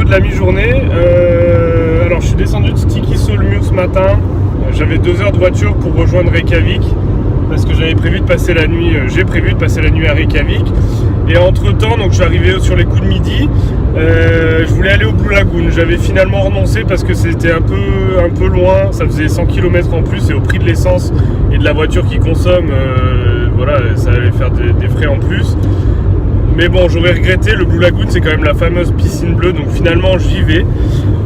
de la mi-journée. Alors je suis descendu de Sticky-Solmiu ce matin. J'avais 2 heures de voiture pour rejoindre Reykjavik parce que j'avais prévu de passer la nuit. J'ai prévu de passer la nuit à Reykjavik. Et entre temps, donc je suis arrivé sur les coups de midi. Je voulais aller au Blue Lagoon. J'avais finalement renoncé parce que c'était un peu loin. Ça faisait 100 km en plus et au prix de l'essence et de la voiture qui consomme, voilà, ça allait faire des frais en plus. Mais bon, j'aurais regretté. Le Blue Lagoon, c'est quand même la fameuse piscine bleue, donc finalement j'y vais.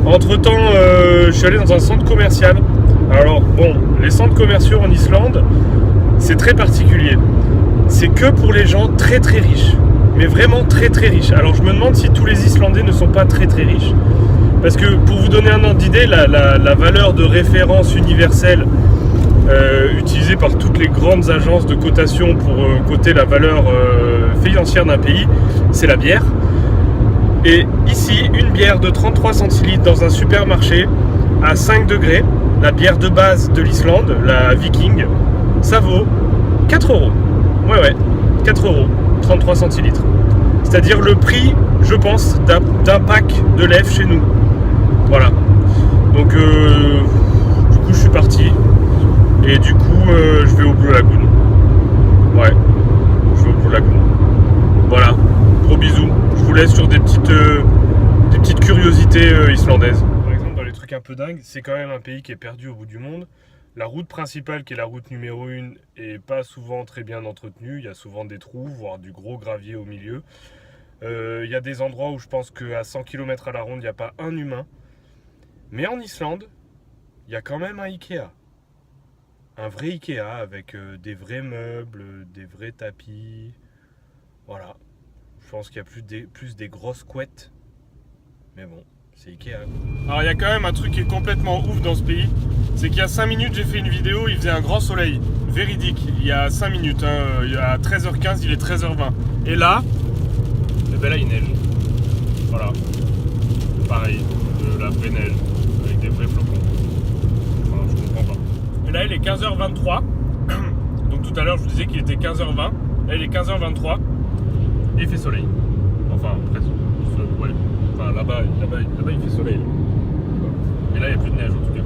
Entre temps, je suis allé dans un centre commercial. Alors bon, les centres commerciaux en Islande, c'est très particulier. C'est que pour les gens très très riches, mais vraiment très très riches. Alors je me demande si tous les Islandais ne sont pas très très riches. Parce que pour vous donner un ordre d'idée, la valeur de référence universelle utilisée par toutes les grandes agences de cotation pour coter la valeur financière d'un pays, c'est la bière. Et ici, une bière de 33 centilitres dans un supermarché à 5 degrés, la bière de base de l'Islande, la Viking, ça vaut 4 euros. Ouais, 4 euros, 33 centilitres. C'est-à-dire le prix, je pense, d'un pack de lèvres chez nous. Voilà. Donc, du coup, je suis parti. Et du coup, je vais au Blue Lagoon. Ouais, je vais au Blue Lagoon. Voilà, gros bisous. Je vous laisse sur des petites curiosités islandaises. Par exemple, dans les trucs un peu dingues, c'est quand même un pays qui est perdu au bout du monde. La route principale, qui est la route numéro 1, est pas souvent très bien entretenue. Il y a souvent des trous, voire du gros gravier au milieu. Il y a des endroits où je pense qu'à 100 km à la ronde, il n'y a pas un humain. Mais en Islande, il y a quand même un Ikea. Un vrai Ikea avec des vrais meubles, des vrais tapis. Voilà. Je pense qu'il y a plus des grosses couettes. Mais bon, c'est Ikea. Alors il y a quand même un truc qui est complètement ouf dans ce pays. C'est qu'il y a 5 minutes, j'ai fait une vidéo, il faisait un grand soleil. Véridique, il y a 5 minutes. Il y a 13h15, il est 13h20. Et là, eh ben là il neige. Voilà. Pareil, de la vraie neige. Avec des vrais flocons. Enfin, je comprends pas. Et là il est 15h23. Donc tout à l'heure je vous disais qu'il était 15h20. Là il est 15h23. Et il fait soleil. Enfin, presque. Ouais. Enfin là-bas il fait soleil. Et là il n'y a plus de neige en tout cas.